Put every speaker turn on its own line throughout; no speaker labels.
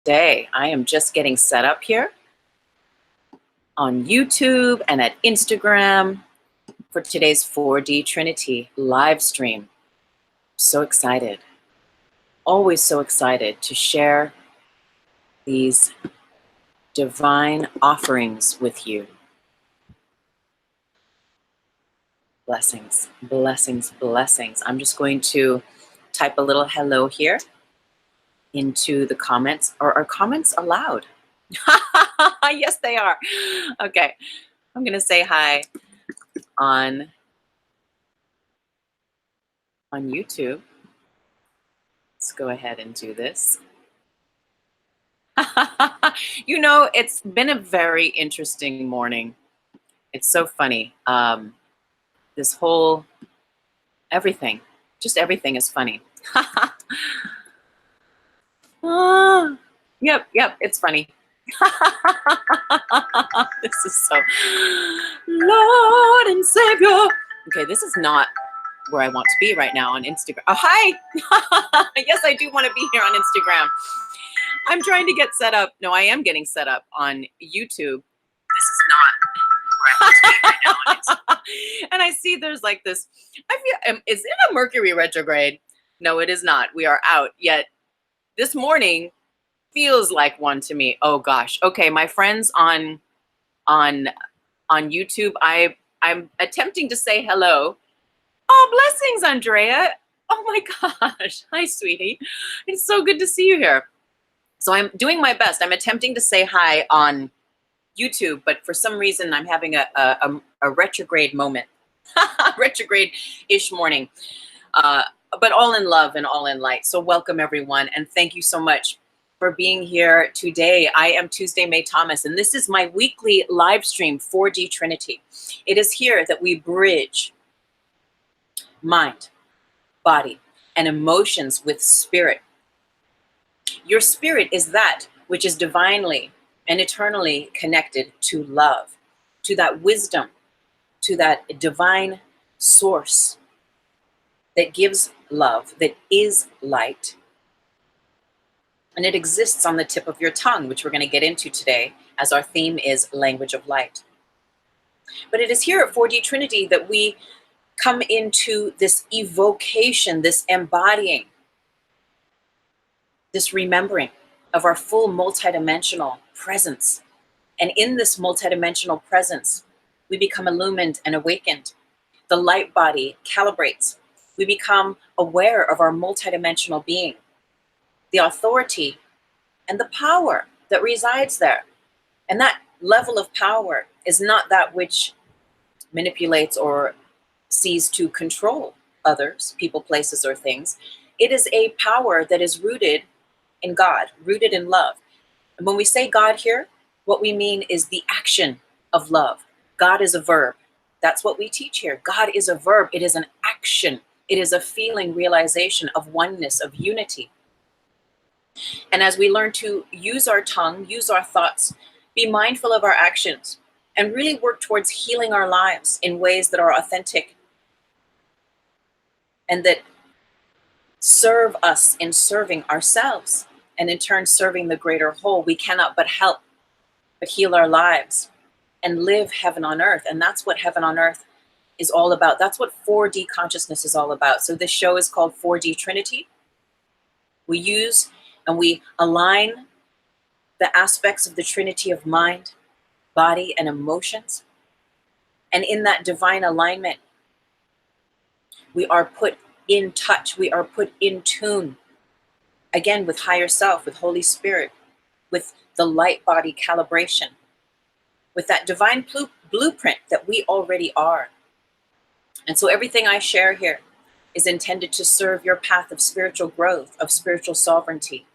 Day. I am just getting set up here on YouTube and at Instagram for today's 4D Trinity live stream. So excited. Always so excited to share these divine offerings with you. Blessings, blessings, blessings. I'm just going to type a little hello here into the comments. Are comments allowed? Yes, they are. Okay. I'm going to say hi on YouTube. Let's go ahead and do this. You know, it's been a very interesting morning. It's so funny. This whole everything, just everything is funny. Yep, it's funny. This is so, Lord and Savior. Okay, this is not where I want to be right now on Instagram. Oh, hi. Yes, I do want to be here on Instagram. I'm trying to get set up. No, I am getting set up on YouTube. This is not where I want to be right now on Instagram. And I see there's like this, I feel, is it a Mercury retrograde? No, it is not. We are out. Yet this morning feels like one to me. Oh gosh. Okay, my friends on YouTube, I'm attempting to say hello. Oh, blessings, Andrea. Oh my gosh. Hi, sweetie. It's so good to see you here. So I'm doing my best. I'm attempting to say hi on YouTube, but for some reason I'm having a retrograde moment. Retrograde-ish morning. But all in love and all in light. So welcome everyone, and thank you so much for being here today. I am Tuesday May Thomas, and this is my weekly live stream, 4D Trinity. It is here that we bridge mind, body, and emotions with spirit. Your spirit is that which is divinely and eternally connected to love, to that wisdom, to that divine source that gives love, that is light. And it exists on the tip of your tongue, which we're going to get into today as our theme is language of light. But it is here at 4D Trinity that we come into this evocation, this embodying, this remembering of our full multidimensional presence. And in this multidimensional presence, we become illumined and awakened. The light body calibrates. We become aware of our multidimensional being, the authority and the power that resides there. And that level of power is not that which manipulates or sees to control others, people, places, or things. It is a power that is rooted in God, rooted in love. And when we say God here, what we mean is the action of love. God is a verb. That's what we teach here. God is a verb. It is an action. It is a feeling, realization of oneness, of unity. And as we learn to use our tongue, use our thoughts, be mindful of our actions, and really work towards healing our lives in ways that are authentic and that serve us in serving ourselves, and in turn serving the greater whole, we cannot but help, but heal our lives and live heaven on earth. And that's what heaven on earth is all about. That's what 4D consciousness is all about. So this show is called 4D Trinity. We use and we align the aspects of the Trinity of mind, body, and emotions. And in that divine alignment, we are put in touch. We are put in tune, again, with higher self, with Holy Spirit, with the light body calibration, with that divine blueprint that we already are. And so everything I share here is intended to serve your path of spiritual growth, of spiritual sovereignty.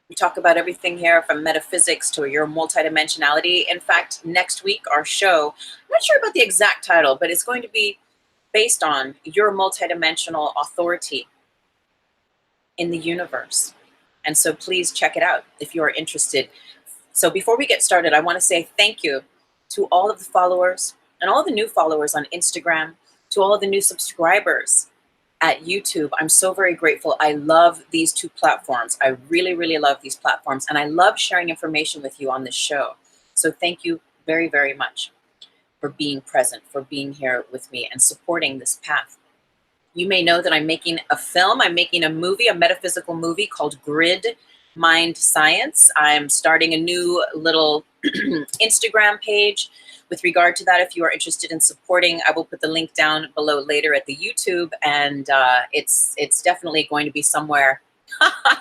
We talk about everything here from metaphysics to your multidimensionality. In fact, next week, our show, I'm not sure about the exact title, but it's going to be based on your multidimensional authority in the universe. And so please check it out if you are interested. So before we get started, I want to say thank you to all of the followers and all the new followers on Instagram, to all of the new subscribers at YouTube. I'm so very grateful. I love these two platforms. I really, really love these platforms, and I love sharing information with you on this show. So thank you very, very much for being present, for being here with me and supporting this path. You may know that I'm making a film. I'm making a movie, a metaphysical movie called Grid Mind Science. I'm starting a new little Instagram page with regard to that. If you are interested in supporting, I will put the link down below later at the YouTube, and it's definitely going to be somewhere.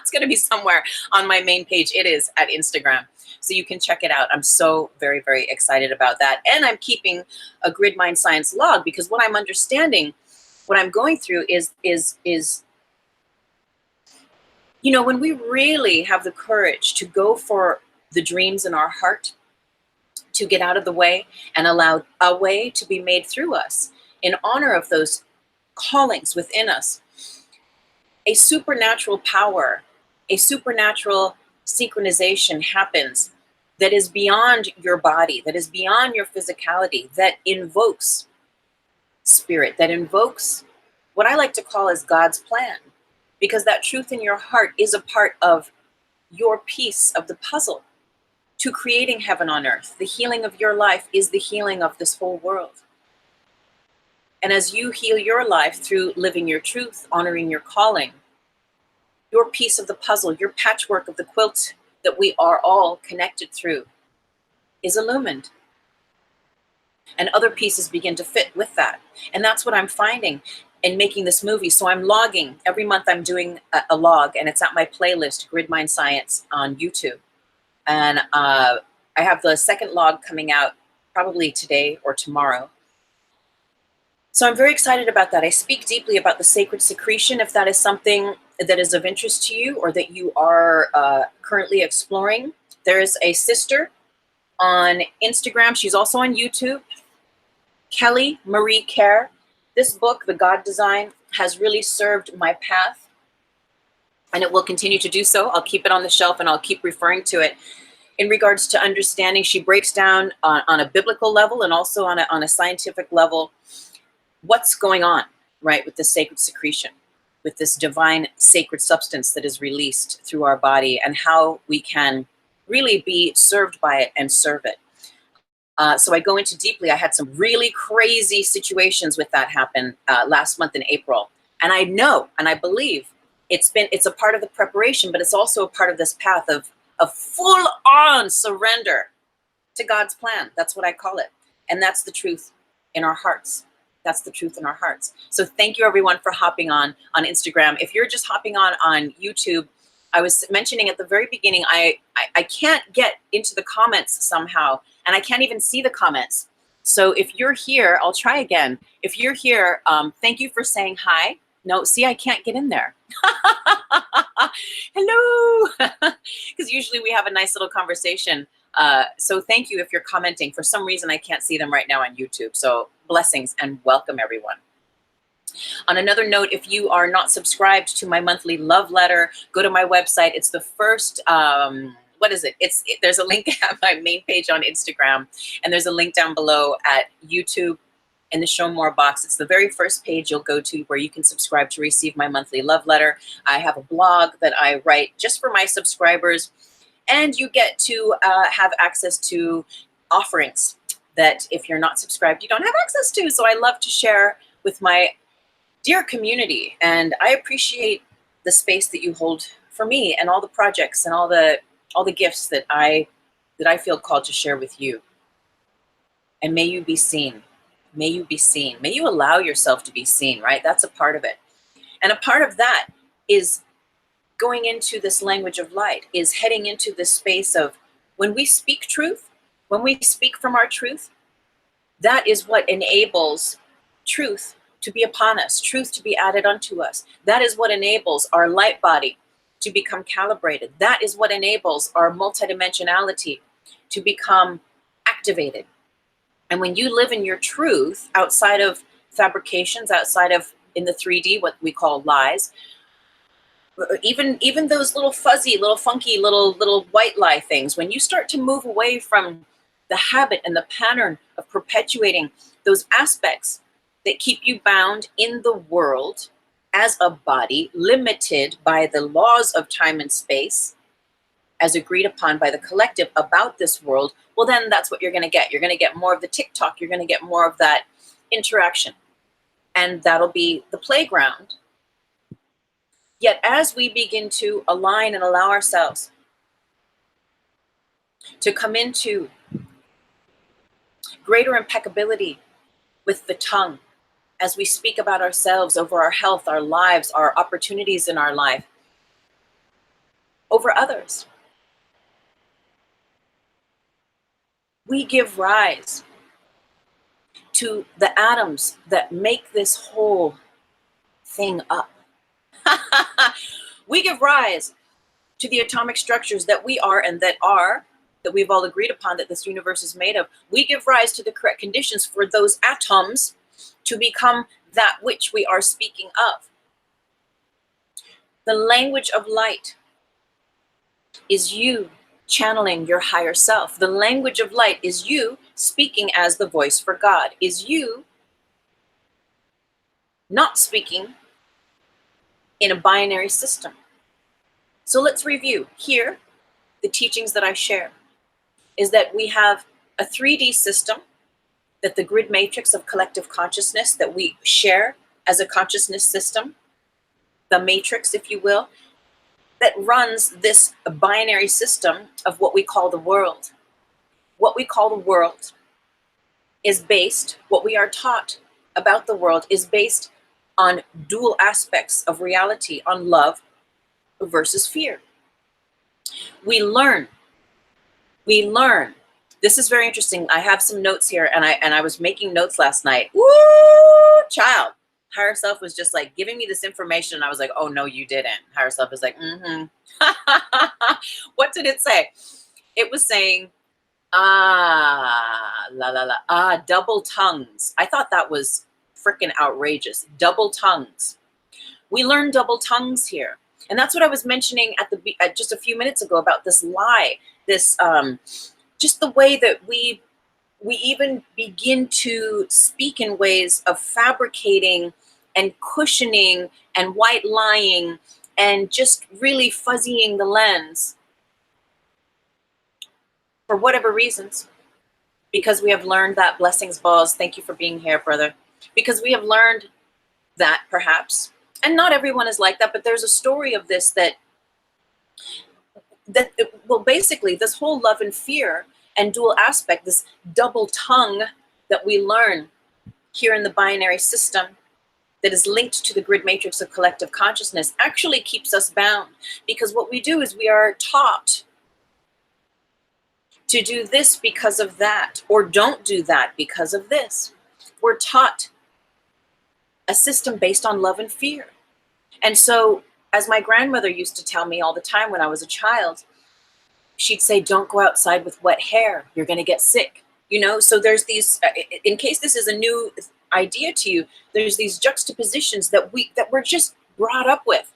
It's going to be somewhere on my main page. It is at Instagram, so you can check it out. I'm so very, very excited about that, and I'm keeping a Grid Mind Science log, because what I'm understanding, what I'm going through is you know, when we really have the courage to go for the dreams in our heart, to get out of the way and allow a way to be made through us in honor of those callings within us, a supernatural power, a supernatural synchronization happens that is beyond your body, that is beyond your physicality, that invokes spirit, that invokes what I like to call as God's plan, because that truth in your heart is a part of your piece of the puzzle to creating heaven on earth. The healing of your life is the healing of this whole world. And as you heal your life through living your truth, honoring your calling, your piece of the puzzle, your patchwork of the quilt that we are all connected through is illumined. And other pieces begin to fit with that. And that's what I'm finding in making this movie. So I'm logging. Every month I'm doing a log, and it's at my playlist, Grid Mind Science, on YouTube. And I have the second log coming out probably today or tomorrow. So I'm very excited about that. I speak deeply about the sacred secretion, if that is something that is of interest to you or that you are currently exploring. There is a sister on Instagram. She's also on YouTube, Kelly Marie Kerr. This book, The God Design, has really served my path, and it will continue to do so. I'll keep it on the shelf and I'll keep referring to it. In regards to understanding, she breaks down on a biblical level and also on a scientific level what's going on, right, with the sacred secretion, with this divine sacred substance that is released through our body, and how we can really be served by it and serve it. So I go into deeply. I had some really crazy situations with that happen last month in April. And I know, and I believe it's a part of the preparation, but it's also a part of this path of full on surrender to God's plan. That's what I call it. And that's the truth in our hearts. That's the truth in our hearts. So thank you everyone for hopping on Instagram. If you're just hopping on YouTube, I was mentioning at the very beginning, I can't get into the comments somehow, and I can't even see the comments. So if you're here, I'll try again. If you're here, thank you for saying hi. No, see, I can't get in there. Hello. Because usually we have a nice little conversation. So thank you if you're commenting. For some reason, I can't see them right now on YouTube. So blessings and welcome everyone. On another note, if you are not subscribed to my monthly love letter, go to my website. It's the first, what is it? There's a link at my main page on Instagram, and there's a link down below at YouTube in the show more box. It's the very first page you'll go to where you can subscribe to receive my monthly love letter. I have a blog that I write just for my subscribers, and you get to have access to offerings that if you're not subscribed, you don't have access to. So I love to share with my dear community, and I appreciate the space that you hold for me and all the projects and all the gifts that I feel called to share with you. And may you be seen. May you be seen. May you allow yourself to be seen, right? That's a part of it. And a part of that is going into this language of light, is heading into this space of when we speak truth, when we speak from our truth, that is what enables truth to be upon us, truth to be added unto us. That is what enables our light body to become calibrated. That is what enables our multidimensionality to become activated. And when you live in your truth, outside of fabrications, outside of in the 3D, what we call lies, even those little fuzzy, little funky, little white lie things, when you start to move away from the habit and the pattern of perpetuating those aspects that keep you bound in the world, as a body, limited by the laws of time and space, as agreed upon by the collective about this world, well, then that's what you're going to get. You're going to get more of the TikTok. You're going to get more of that interaction. And that'll be the playground. Yet as we begin to align and allow ourselves to come into greater impeccability with the tongue, as we speak about ourselves, over our health, our lives, our opportunities in our life, over others, we give rise to the atoms that make this whole thing up. We give rise to the atomic structures that we are and that we've all agreed upon that this universe is made of. We give rise to the correct conditions for those atoms to become that which we are speaking of. The language of light is you channeling your higher self. The language of light is you speaking as the voice for God, is you not speaking in a binary system. So let's review. Here, the teachings that I share is that we have a 3D system, that the grid matrix of collective consciousness that we share as a consciousness system, the matrix, if you will, that runs this binary system of what we call the world. What we call the world is based, what we are taught about the world is based on dual aspects of reality, on love versus fear. We learn. This is very interesting. I have some notes here, and I was making notes last night. Woo, child. Higher self was just like giving me this information, and I was like, oh no, you didn't. Higher self is like, What did it say? It was saying, double tongues. I thought that was freaking outrageous. Double tongues. We learn double tongues here. And that's what I was mentioning at just a few minutes ago about this lie, this just the way that we even begin to speak in ways of fabricating and cushioning and white lying and just really fuzzying the lens for whatever reasons. Because we have learned that, blessings balls, thank you for being here, brother. Because we have learned that, perhaps, and not everyone is like that, but there's a story of this that well, basically this whole love and fear and dual aspect, this double tongue that we learn here in the binary system that is linked to the grid matrix of collective consciousness, actually keeps us bound. Because what we do is we are taught to do this because of that, or don't do that because of this. We're taught a system based on love and fear. And so, as my grandmother used to tell me all the time when I was a child, she'd say, don't go outside with wet hair, you're going to get sick. You know, so there's these, in case this is a new idea to you, there's these juxtapositions that we're just brought up with,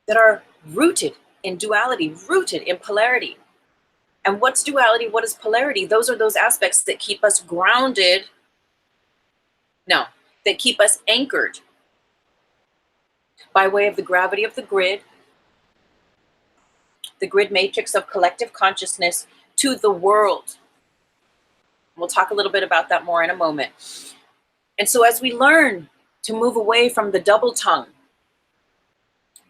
that are rooted in duality, rooted in polarity. And what's duality? What is polarity? Those are those aspects that keep us grounded. No, that keep us anchored by way of the gravity of the grid matrix of collective consciousness, to the world. We'll talk a little bit about that more in a moment. And so as we learn to move away from the double tongue,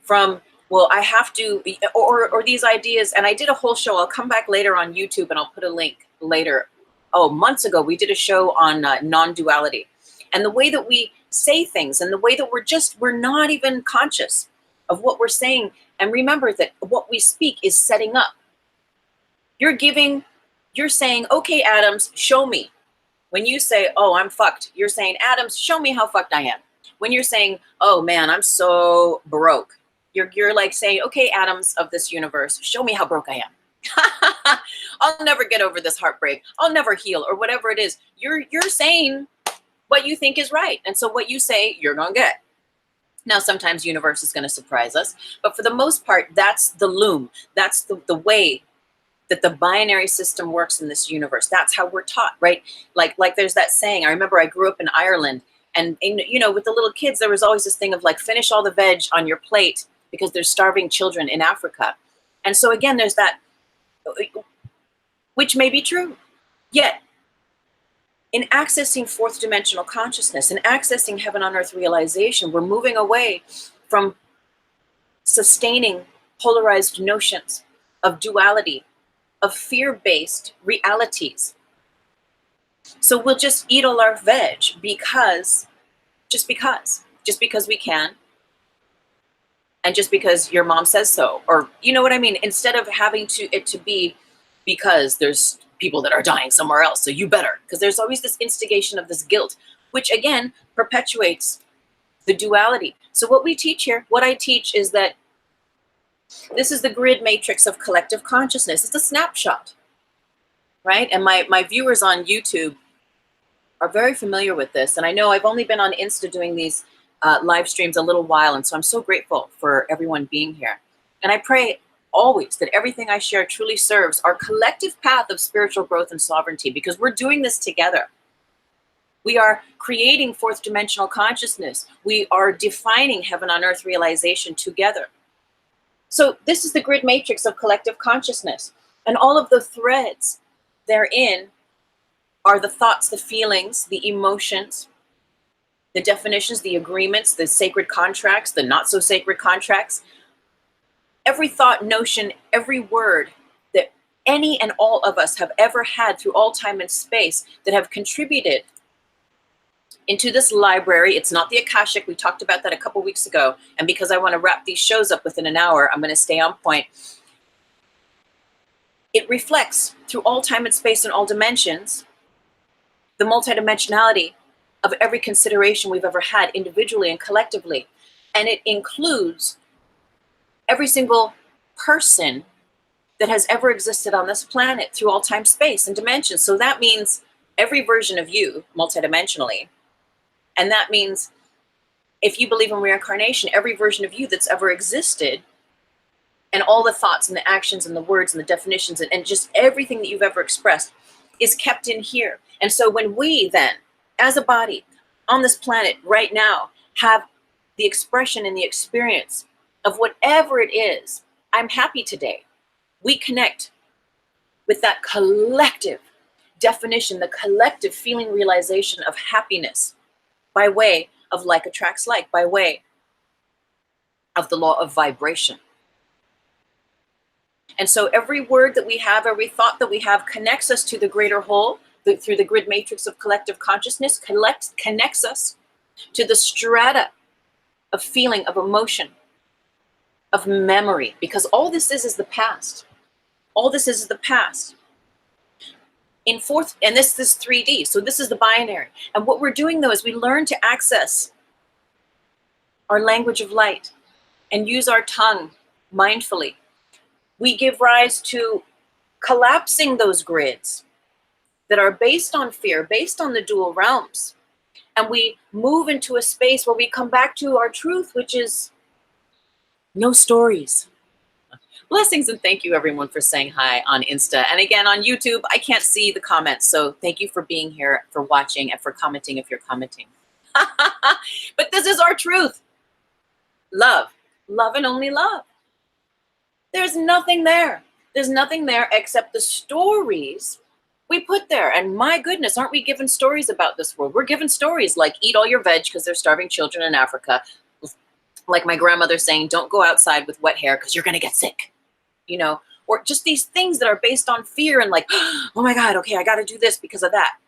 from, well, I have to, or these ideas, and I did a whole show, I'll come back later on YouTube and I'll put a link later. Oh, months ago, we did a show on non-duality. And the way that we say things and the way that we're not even conscious of what we're saying. And remember that what we speak is setting up. You're saying, okay, Adams, show me. When you say, oh, I'm fucked, you're saying, Adams, show me how fucked I am. When you're saying, oh man, I'm so broke, you're like saying, okay, Adams of this universe, show me how broke I am. I'll never get over this heartbreak. I'll never heal, or whatever it is. You're saying what you think is right. And so what you say, you're going to get. Now, sometimes universe is going to surprise us, but for the most part, that's the loom. That's the way that the binary system works in this universe. That's how we're taught, right? Like there's that saying. I remember I grew up in Ireland, And you know, with the little kids, there was always this thing of like, finish all the veg on your plate because there's starving children in Africa. And so again, there's that, which may be true. Yet, in accessing fourth dimensional consciousness and accessing heaven on earth realization, we're moving away from sustaining polarized notions of duality, of fear-based realities. So we'll just eat all our veg just because we can, and just because your mom says so, or you know what I mean? Instead of having it to be because there's people that are dying somewhere else, so you better, because there's always this instigation of this guilt, which again perpetuates the duality. So what we teach here, what I teach is that this is the grid matrix of collective consciousness. It's a snapshot, right? And my viewers on YouTube are very familiar with this. And I know I've only been on Insta doing these live streams a little while. And so I'm so grateful for everyone being here. And I pray always that everything I share truly serves our collective path of spiritual growth and sovereignty, because we're doing this together. We are creating fourth dimensional consciousness. We are defining heaven on earth realization together. So this is the grid matrix of collective consciousness. And all of the threads therein are the thoughts, the feelings, the emotions, the definitions, the agreements, the sacred contracts, the not so sacred contracts. Every thought, notion, every word that any and all of us have ever had through all time and space that have contributed into this library. It's not the Akashic. We talked about that a couple weeks ago. And because I want to wrap these shows up within an hour, I'm going to stay on point. It reflects through all time and space and all dimensions the multidimensionality of every consideration we've ever had individually and collectively. And it includes every single person that has ever existed on this planet through all time, space, and dimensions. So that means every version of you multidimensionally. And that means if you believe in reincarnation, every version of you that's ever existed, and all the thoughts and the actions and the words and the definitions and just everything that you've ever expressed is kept in here. And so when we then, as a body on this planet right now, have the expression and the experience of whatever it is, I'm happy today, we connect with that collective definition, the collective feeling realization of happiness by way of like attracts like, by way of the law of vibration. And so every word that we have, every thought that we have connects us to the greater whole through the grid matrix of collective consciousness, connects us to the strata of feeling, of emotion, of memory, because all this is the past. All this is the past. In fourth, and this is 3D, so this is the binary. And what we're doing though is we learn to access our language of light and use our tongue mindfully. We give rise to collapsing those grids that are based on fear, based on the dual realms. And we move into a space where we come back to our truth, which is no stories. Blessings, and thank you everyone for saying hi on Insta. And again, on YouTube, I can't see the comments. So thank you for being here, for watching, and for commenting if you're commenting. But this is our truth. Love. Love and only love. There's nothing there. There's nothing there except the stories we put there. And my goodness, aren't we given stories about this world? We're given stories like eat all your veg because there's starving children in Africa. Like my grandmother saying, don't go outside with wet hair because you're going to get sick. You know, or just these things that are based on fear and like, oh my God, okay, I got to do this because of that.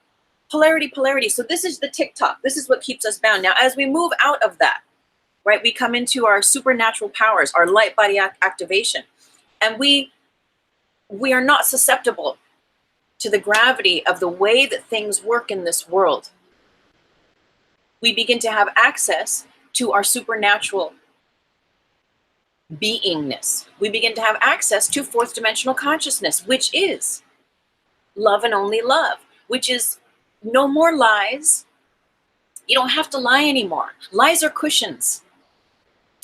Polarity, polarity. So this is the TikTok. This is what keeps us bound. Now, as we move out of that, right, we come into our supernatural powers, our light body activation, and we are not susceptible to the gravity of the way that things work in this world. We begin to have access to our supernatural beingness. We begin to have access to fourth dimensional consciousness, which is love and only love, which is no more lies. You don't have to lie anymore. Lies are cushions,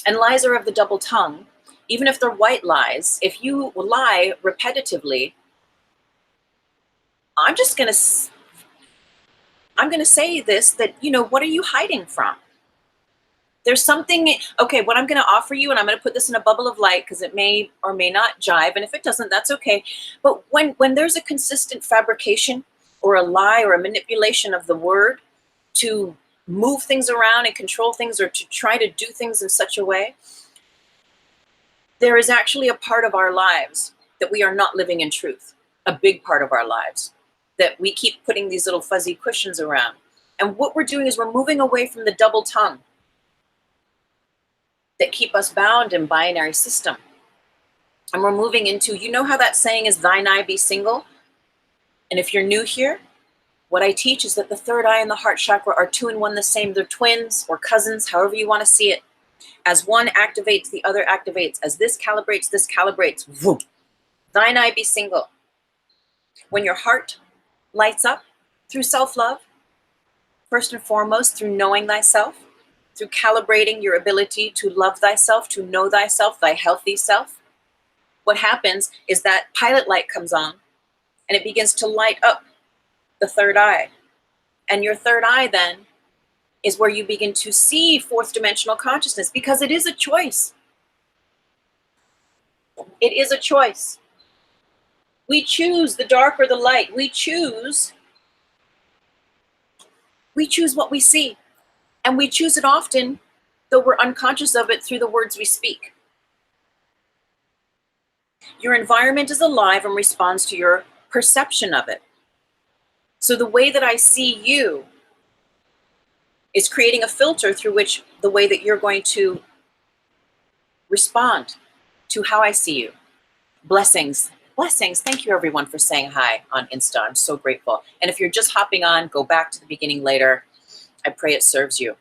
and lies are of the double tongue. Even if they're white lies, if you lie repetitively, I'm just going to I'm going to say this, that, you know, what are you hiding from? There's something, okay, what I'm going to offer you, and I'm going to put this in a bubble of light because it may or may not jive. And if it doesn't, that's okay. But when there's a consistent fabrication or a lie or a manipulation of the word to move things around and control things, or to try to do things in such a way, there is actually a part of our lives that we are not living in truth. A big part of our lives that we keep putting these little fuzzy cushions around. And what we're doing is we're moving away from the double tongue that keep us bound in binary system. And we're moving into, you know how that saying is, thine eye be single? And if you're new here, what I teach is that the third eye and the heart chakra are two in one the same. They're twins or cousins, however you want to see it. As one activates, the other activates. As this calibrates, whoop. Thine eye be single. When your heart lights up through self-love, first and foremost, through knowing thyself, through calibrating your ability to love thyself, to know thyself, thy healthy self, what happens is that pilot light comes on and it begins to light up the third eye. And your third eye then is where you begin to see fourth dimensional consciousness, because it is a choice. It is a choice. We choose the dark or the light. We choose what we see. And we choose it often, though we're unconscious of it, through the words we speak. Your environment is alive and responds to your perception of it. So the way that I see you is creating a filter through which the way that you're going to respond to how I see you. Blessings. Blessings. Thank you, everyone, for saying hi on Insta. I'm so grateful. And if you're just hopping on, go back to the beginning later. I pray it serves you.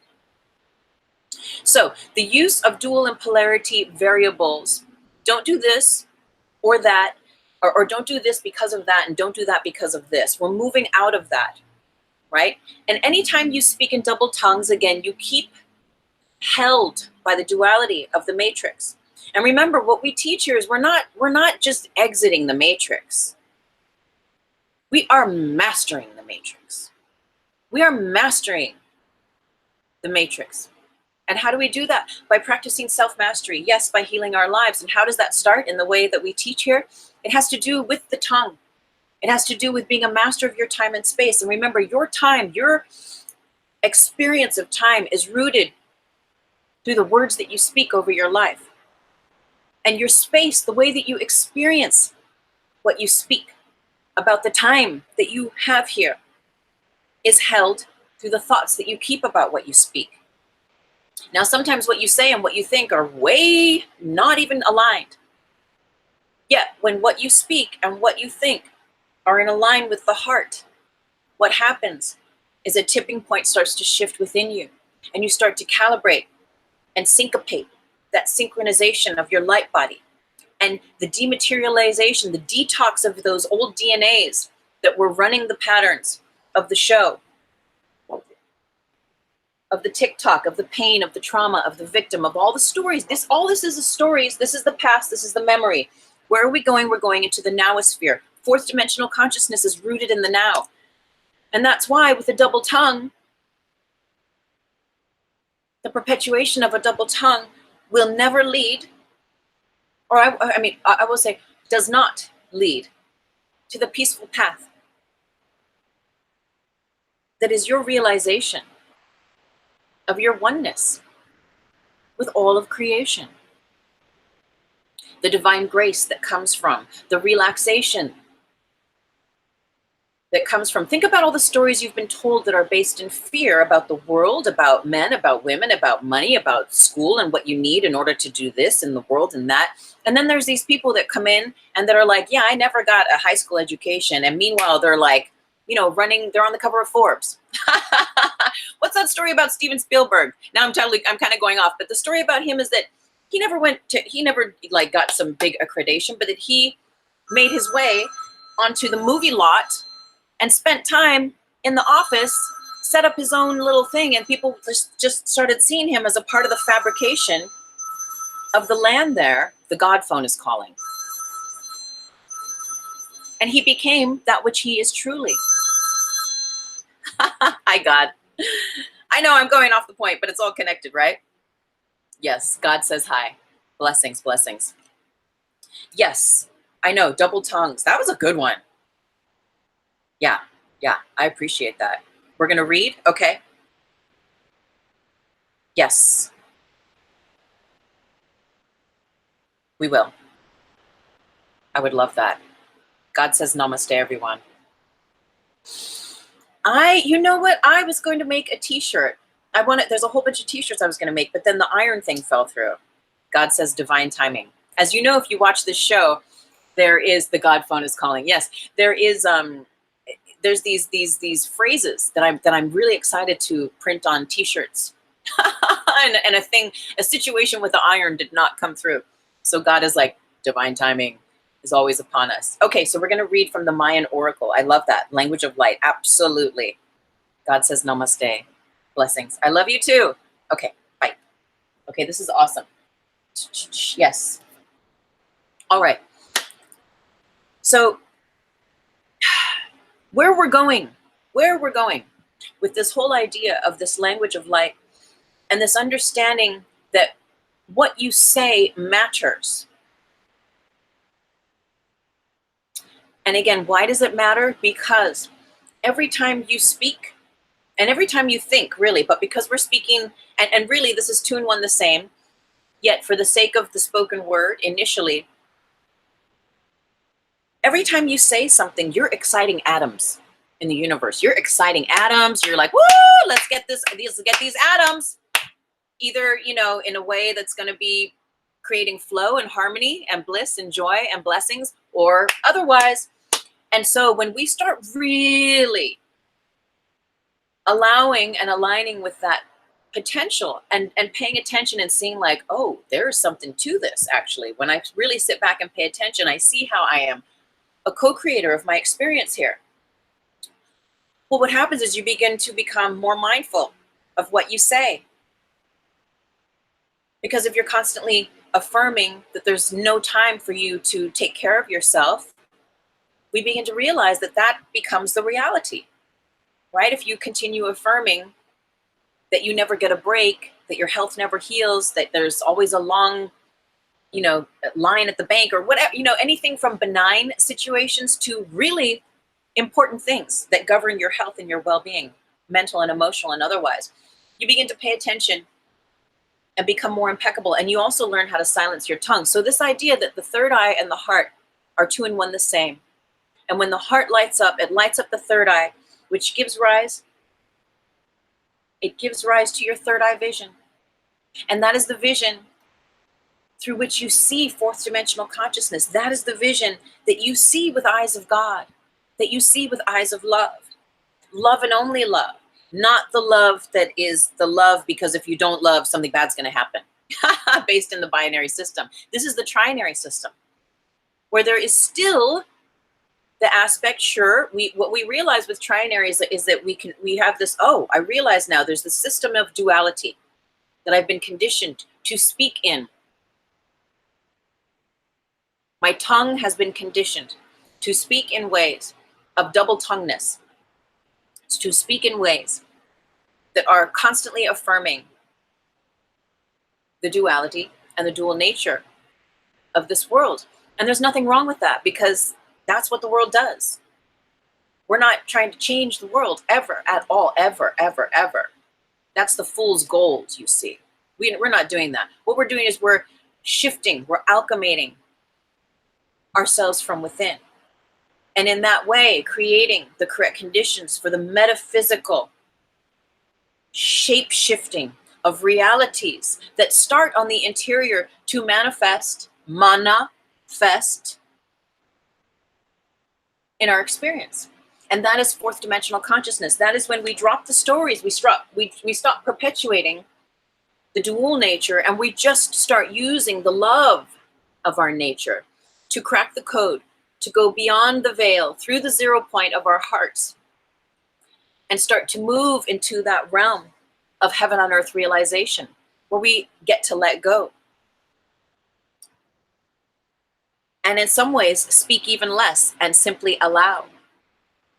So the use of dual and polarity variables. Don't do this or that, or don't do this because of that, and don't do that because of this. We're moving out of that, right? And anytime you speak in double tongues, again, you keep held by the duality of the matrix. And remember, what we teach here is we're not just exiting the matrix. We are mastering the matrix. We are mastering the matrix. And how do we do that? By practicing self-mastery. Yes, by healing our lives. And how does that start in the way that we teach here? It has to do with the tongue. It has to do with being a master of your time and space. And remember, your time, your experience of time is rooted through the words that you speak over your life. And your space, the way that you experience what you speak about the time that you have here, is held through the thoughts that you keep about what you speak. Now, sometimes what you say and what you think are way not even aligned. Yet, when what you speak and what you think are in line with the heart, what happens is a tipping point starts to shift within you, and you start to calibrate and syncopate that synchronization of your light body, and the dematerialization, the detox of those old DNAs that were running the patterns of the show, of the TikTok, of the pain, of the trauma, of the victim, of all the stories. All this is the stories. This is the past. This is the memory. Where are we going? We're going into the NOWOSPHERE. Fourth dimensional consciousness is rooted in the now. And that's why with a double tongue, the perpetuation of a double tongue will never lead, or I will say, does not lead to the peaceful path that is your realization of your oneness with all of creation. The divine grace that comes from, the relaxation that comes from. Think about all the stories you've been told that are based in fear about the world, about men, about women, about money, about school and what you need in order to do this in the world and that. And then there's these people that come in and that are like, yeah, I never got a high school education. And meanwhile, they're like, they're on the cover of Forbes. What's that story about Steven Spielberg? Now I'm kind of going off, but the story about him is that he never got some big accreditation, but that he made his way onto the movie lot and spent time in the office, set up his own little thing, and people just started seeing him as a part of the fabrication of the land there. The God phone is calling. And he became that which he is truly. Hi, God. I know I'm going off the point, but it's all connected, right? Yes, God says hi. Blessings, blessings. Yes, I know, double tongues. That was a good one. Yeah, yeah, I appreciate that. We're going to read? Okay. Yes, we will. I would love that. God says namaste, everyone. You know what? I was going to make a t-shirt. There's a whole bunch of t-shirts I was going to make, but then the iron thing fell through. God says divine timing. As you know, if you watch this show, there is the God phone is calling. Yes, there is, there's these phrases that I'm really excited to print on t-shirts. and a situation with the iron did not come through. So God is like, divine timing is always upon us. Okay, so we're going to read from the Mayan Oracle. I love that. Language of light. Absolutely. God says namaste. Blessings. I love you too. Okay, bye. Okay, this is awesome. Yes. All right. So where we're going with this whole idea of this language of light and this understanding that what you say matters. And again, why does it matter? Because every time you speak and every time you think, really, but because we're speaking, and really this is two in one the same, yet for the sake of the spoken word initially, every time you say something, you're exciting atoms in the universe. You're exciting atoms. You're like, woo, let's get these atoms. Either, in a way that's going to be creating flow and harmony and bliss and joy and blessings, or otherwise. And so when we start really allowing and aligning with that potential and paying attention and seeing like, oh, there's something to this actually. When I really sit back and pay attention, I see how I am a co-creator of my experience here. Well, what happens is you begin to become more mindful of what you say. Because if you're constantly affirming that there's no time for you to take care of yourself, we begin to realize that that becomes the reality, right? If you continue affirming that you never get a break, that your health never heals, that there's always a long, line at the bank or whatever, anything from benign situations to really important things that govern your health and your well-being, mental and emotional and otherwise, you begin to pay attention and become more impeccable. And you also learn how to silence your tongue. So this idea that the third eye and the heart are two in one the same. And when the heart lights up, it lights up the third eye, which gives rise to your third eye vision. And that is the vision through which you see fourth dimensional consciousness. That is the vision that you see with eyes of God, that you see with eyes of love. Love and only love, not the love that is the love because if you don't love, something bad's going to happen, based in the binary system. This is the trinary system, where there is still the aspect, sure, what we realize with trinary is that we have this, oh, I realize now there's the system of duality that I've been conditioned to speak in. My tongue has been conditioned to speak in ways of double-tonguedness, to speak in ways that are constantly affirming the duality and the dual nature of this world. And there's nothing wrong with that because that's what the world does. We're not trying to change the world ever, at all, ever, ever, ever. That's the fool's gold, you see. We're not doing that. What we're doing is we're shifting, we're alchemating ourselves from within. And in that way, creating the correct conditions for the metaphysical shape-shifting of realities that start on the interior to manifest in our experience. And that is fourth dimensional consciousness. That is when we drop the stories, we stop perpetuating the dual nature, and we just start using the love of our nature to crack the code, to go beyond the veil, through the 0 point of our hearts, and start to move into that realm of heaven on earth realization, where we get to let go. And in some ways, speak even less and simply allow.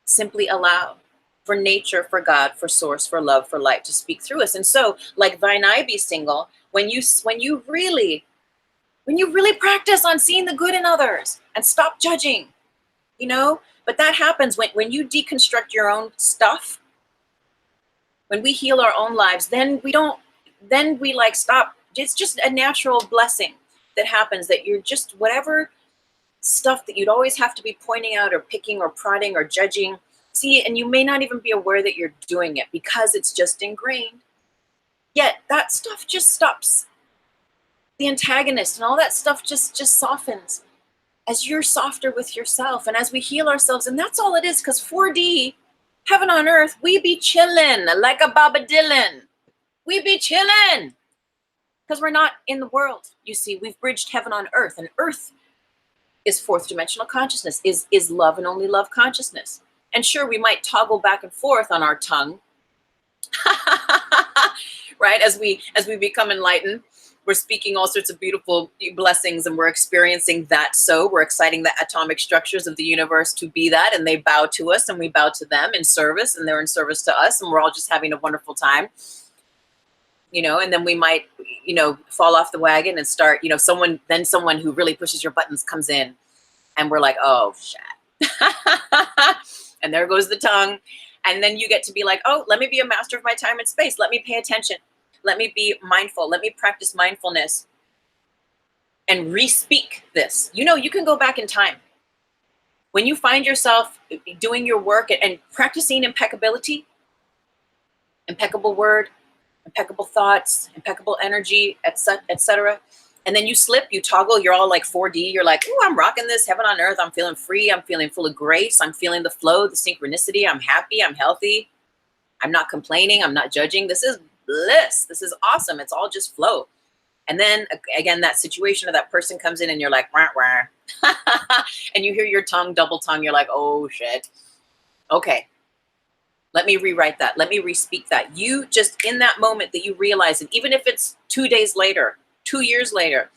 Simply allow. for nature, for God, for source, for love, for light to speak through us. And so, like thine eye be single, when you really practice on seeing the good in others and stop judging, you know, but that happens when you deconstruct your own stuff, when we heal our own lives, then we like stop. It's just a natural blessing that happens, that you're just whatever stuff that you'd always have to be pointing out or picking or prodding or judging. See, and you may not even be aware that you're doing it because it's just ingrained. Yet that stuff just stops. The antagonist and all that stuff just softens as you're softer with yourself and as we heal ourselves. And that's all it is, because 4D, heaven on earth, we be chilling like a Baba Dylan. We be chilling because we're not in the world. You see, we've bridged heaven on earth, and earth is fourth dimensional consciousness, is love and only love consciousness. And sure, we might toggle back and forth on our tongue, right? As we become enlightened, we're speaking all sorts of beautiful blessings, and we're experiencing that. So we're exciting the atomic structures of the universe to be that, and they bow to us, and we bow to them in service, and they're in service to us, and we're all just having a wonderful time. You know, and then we might, you know, fall off the wagon and start, you know, someone who really pushes your buttons comes in, and we're like, oh, shit. And there goes the tongue. And then you get to be like, oh, let me be a master of my time and space. Let me pay attention. Let me be mindful. Let me practice mindfulness and re-speak this. You know, you can go back in time. When you find yourself doing your work and practicing impeccability, impeccable word, impeccable thoughts, impeccable energy, etc. And then you slip, you toggle, you're all like 4D. You're like, oh, I'm rocking this heaven on earth. I'm feeling free. I'm feeling full of grace. I'm feeling the flow, the synchronicity. I'm happy. I'm healthy. I'm not complaining. I'm not judging. This is bliss. This is awesome. It's all just flow. And then again, that situation or that person comes in and you're like, wah, wah. And you hear your tongue, double tongue. You're like, oh shit. Okay. Let me rewrite that. Let me re-speak that. You just, in that moment that you realize it, even if it's 2 days later, 2 years later,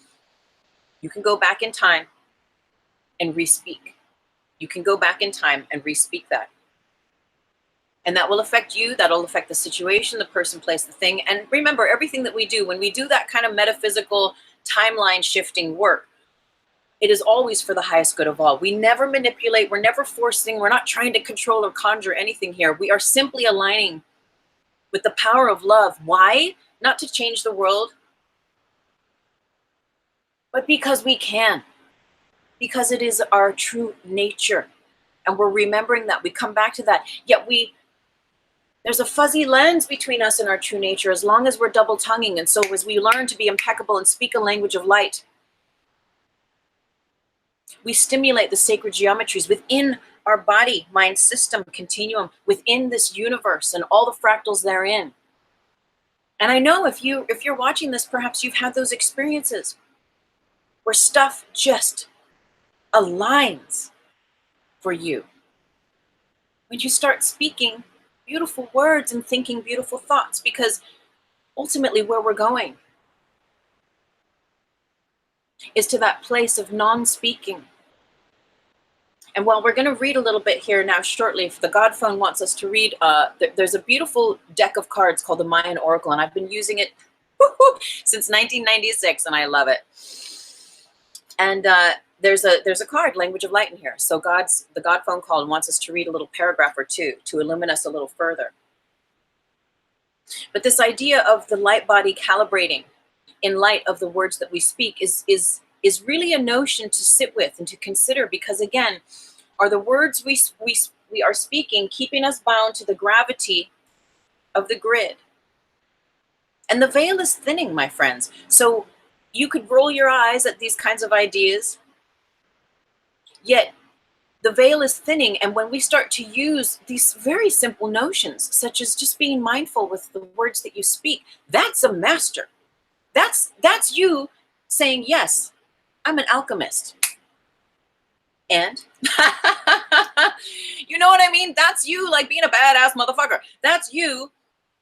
you can go back in time and re-speak. You can go back in time and re-speak that. And that will affect you. That'll affect the situation, the person, place, the thing. And remember, everything that we do, when we do that kind of metaphysical timeline shifting work, it is always for the highest good of all. We never manipulate. We're never forcing. We're not trying to control or conjure anything here. We are simply aligning with the power of love. Why? Not to change the world, but because we can. Because it is our true nature. And we're remembering that. We come back to that. Yet there's a fuzzy lens between us and our true nature as long as we're double-tonguing. And so as we learn to be impeccable and speak a language of light, we stimulate the sacred geometries within our body, mind, system, continuum, within this universe and all the fractals therein. And I know if you're watching this, perhaps you've had those experiences where stuff just aligns for you. When you start speaking beautiful words and thinking beautiful thoughts, because ultimately where we're going is to that place of non-speaking. And while we're going to read a little bit here now shortly, if the God Phone wants us to read, there's a beautiful deck of cards called the Mayan Oracle, and I've been using it since 1996, and I love it. And there's a card, Language of Light, in here. So the God Phone called and wants us to read a little paragraph or two to illumine us a little further. But this idea of the light body calibrating in light of the words that we speak is really a notion to sit with and to consider, because again, are the words we are speaking keeping us bound to the gravity of the grid? And the veil is thinning, my friends. So you could roll your eyes at these kinds of ideas, yet the veil is thinning. And when we start to use these very simple notions, such as just being mindful with the words that you speak, that's a master. That's you saying, yes, I'm an alchemist. And you know what I mean? That's you, like, being a badass motherfucker. That's you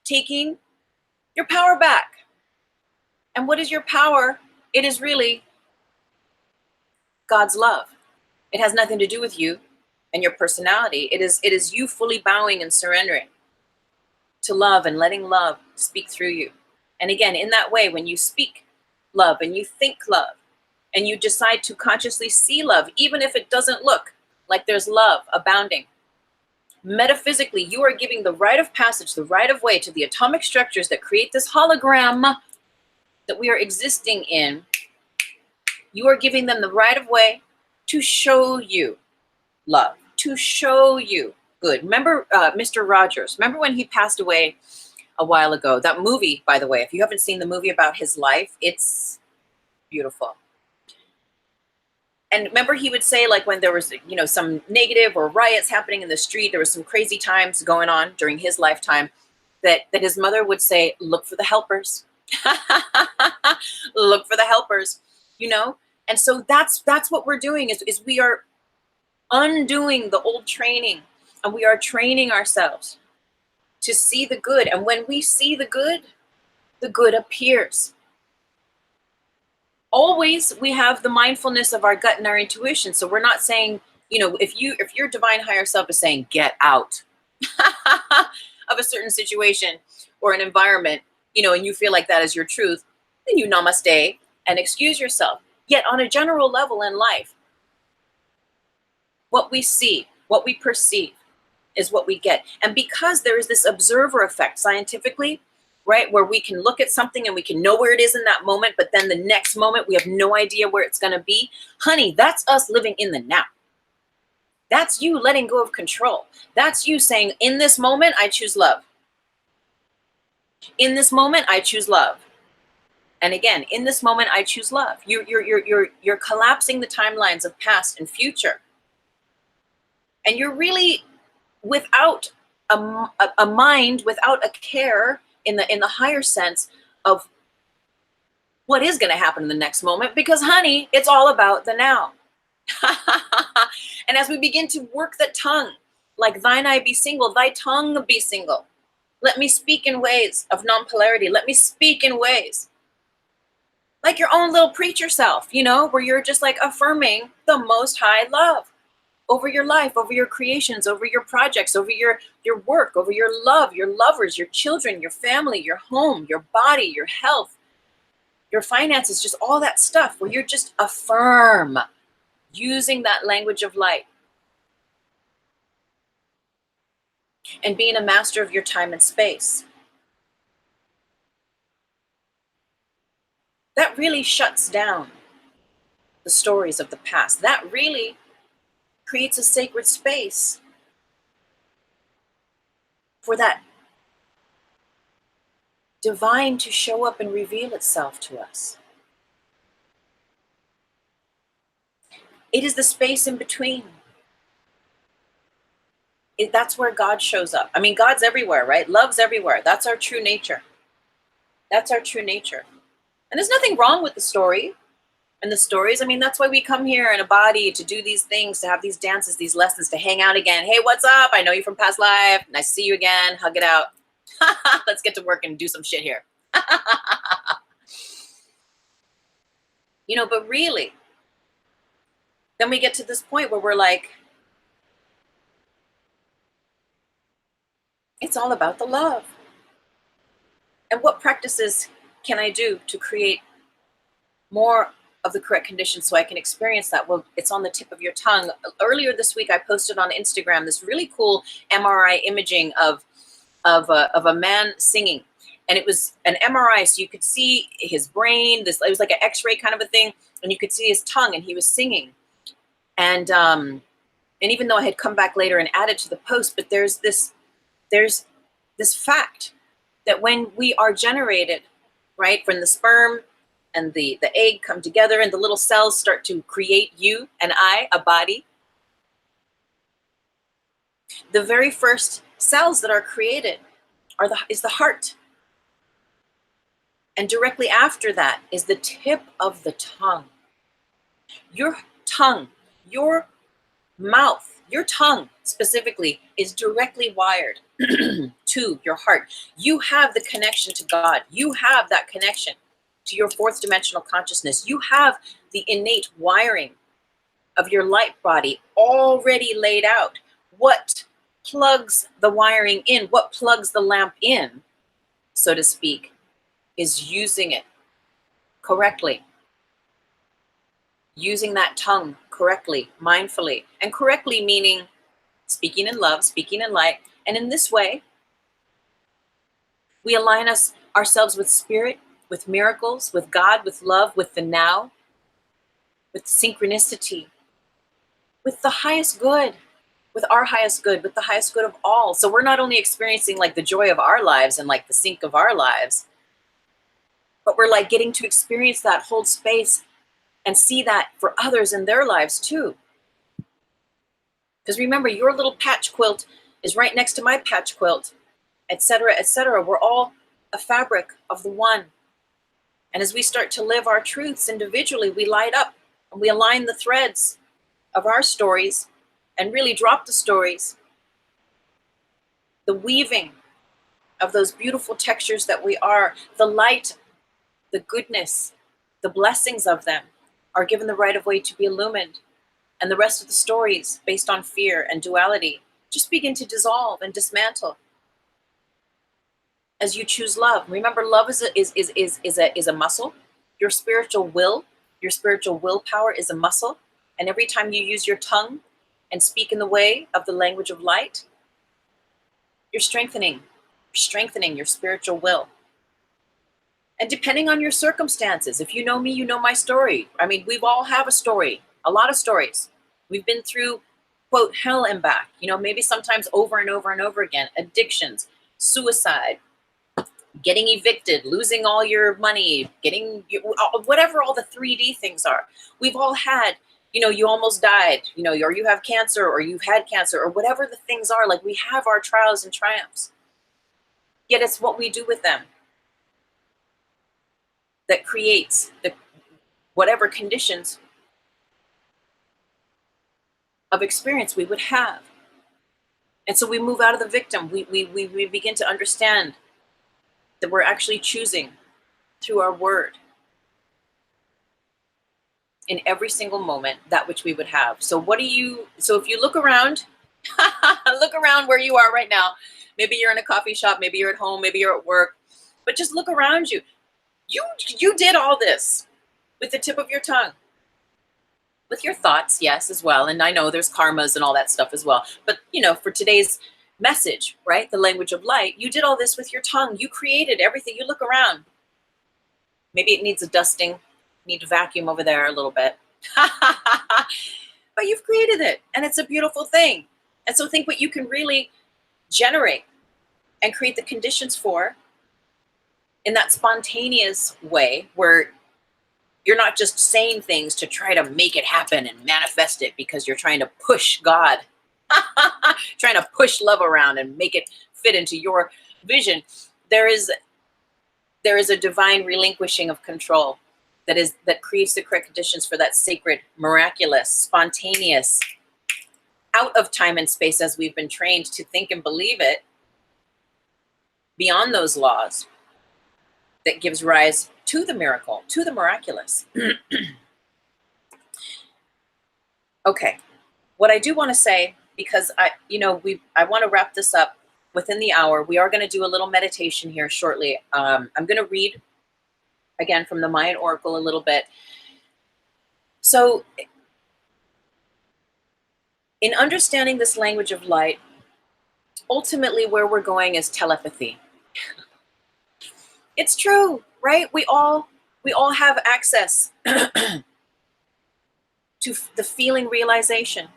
taking your power back. And what is your power? It is really God's love. It has nothing to do with you. and your personality. It is you fully bowing and surrendering to love and letting love speak through you. And again, in that way, when you speak love and you think love and you decide to consciously see love, even if it doesn't look like there's love abounding, metaphysically, you are giving the rite of passage, the right of way to the atomic structures that create this hologram that we are existing in. You are giving them the right of way to show you love, to show you good. Remember Mr. Rogers? Remember when he passed away a while ago? That movie, by the way, if you haven't seen the movie about his life, it's beautiful. And remember he would say, like, when there was, you know, some negative or riots happening in the street, there was some crazy times going on during his lifetime, that his mother would say, look for the helpers. Look for the helpers, you know? And so that's what we're doing, is we are undoing the old training, and we are training ourselves to see the good. And when we see the good appears. Always we have the mindfulness of our gut and our intuition. So we're not saying, you know, if your divine higher self is saying, get out of a certain situation or an environment, you know, and you feel like that is your truth, then you namaste and excuse yourself. Yet on a general level in life, what we see, what we perceive is what we get. And because there is this observer effect scientifically, right, where we can look at something and we can know where it is in that moment, but then the next moment we have no idea where it's going to be. Honey, that's us living in the now. That's you letting go of control. That's you saying, in this moment, I choose love. In this moment, I choose love. And again, in this moment, I choose love. You're collapsing the timelines of past and future. And you're really without a mind, without a care in the higher sense of what is going to happen in the next moment, because honey, it's all about the now. And as we begin to work the tongue, like thine eye be single, thy tongue be single. Let me speak in ways of non-polarity. Let me speak in ways like your own little preacher self, you know, where you're just like affirming the most high love over your life, over your creations, over your projects, over your work, over your love, your lovers, your children, your family, your home, your body, your health, your finances, just all that stuff where you're just affirm using that language of light and being a master of your time and space. That really shuts down the stories of the past. That really creates a sacred space for that divine to show up and reveal itself to us. It is the space in between. That's where God shows up. I mean, God's everywhere, right? Love's everywhere. That's our true nature. That's our true nature. And there's nothing wrong with the story and the stories. I mean, that's why we come here in a body to do these things, to have these dances, these lessons, to hang out again. Hey, what's up? I know you from past life. Nice to see you again. Hug it out. Let's get to work and do some shit here. You know, but really, then we get to this point where we're like, it's all about the love. And what practices can I do to create more of the correct conditions so I can experience that? Well, it's on the tip of your tongue. Earlier this week, I posted on Instagram this really cool MRI imaging of a man singing. And it was an MRI, so you could see his brain. It was like an X-ray kind of a thing, and you could see his tongue, and he was singing. And even though I had come back later and added to the post, but there's this fact that when we are generated, right, when the sperm and the egg come together and the little cells start to create you and I, a body, the very first cells that are created is the heart. And directly after that is the tip of the tongue. Your tongue, your mouth, your tongue specifically is directly wired to your heart. You have the connection to God. You have that connection to your fourth dimensional consciousness. You have the innate wiring of your light body already laid out. What plugs the wiring in, what plugs the lamp in, so to speak, is using it correctly. Using that tongue correctly, mindfully, and correctly meaning speaking in love, speaking in light. And in this way, we align ourselves with spirit, with miracles, with God, with love, with the now, with synchronicity, with the highest good, with our highest good, with the highest good of all. So we're not only experiencing like the joy of our lives and like the sync of our lives, but we're like getting to experience that, hold space, and see that for others in their lives too. Because remember, your little patch quilt is right next to my patch quilt, etc., etc. We're all a fabric of the one. And as we start to live our truths individually, we light up and we align the threads of our stories and really drop the stories. The weaving of those beautiful textures that we are, the light, the goodness, the blessings of them are given the right of way to be illumined. And the rest of the stories based on fear and duality just begin to dissolve and dismantle as you choose love. Remember, love is a muscle. Your spiritual willpower is a muscle. And every time you use your tongue and speak in the way of the language of light, you're strengthening your spiritual will. And depending on your circumstances, if you know me, you know my story. I mean, we've all have a story, a lot of stories. We've been through, quote, hell and back, maybe sometimes over and over and over again, addictions, suicide, getting evicted, losing all your money, whatever all the 3D things are. We've all had, you almost died, or you have cancer, or you've had cancer, or whatever the things are. Like, we have our trials and triumphs. Yet it's what we do with them that creates the whatever conditions of experience we would have. And so we move out of the victim. We begin to understand that we're actually choosing through our word in every single moment that which we would have. So if you look around, look around where you are right now. Maybe you're in a coffee shop, maybe you're at home, maybe you're at work, but just look around you. You did all this with the tip of your tongue. With your thoughts, yes, as well. And I know there's karmas and all that stuff as well. But, for today's message, right, the language of light, you did all this with your tongue. You created everything. You look around. Maybe it needs a dusting. You need to vacuum over there a little bit. But you've created it, and it's a beautiful thing. And so think what you can really generate and create the conditions for in that spontaneous way where you're not just saying things to try to make it happen and manifest it because you're trying to push God, trying to push love around and make it fit into your vision. There is a divine relinquishing of control that creates the correct conditions for that sacred, miraculous, spontaneous, out of time and space as we've been trained to think and believe it, beyond those laws, that gives rise to the miracle, to the miraculous. Okay, what I do want to say, because I want to wrap this up within the hour. We are going to do a little meditation here shortly. I'm going to read again from the Mayan Oracle a little bit. So, in understanding this language of light, ultimately where we're going is telepathy. It's true, right? We all have access to the feeling realization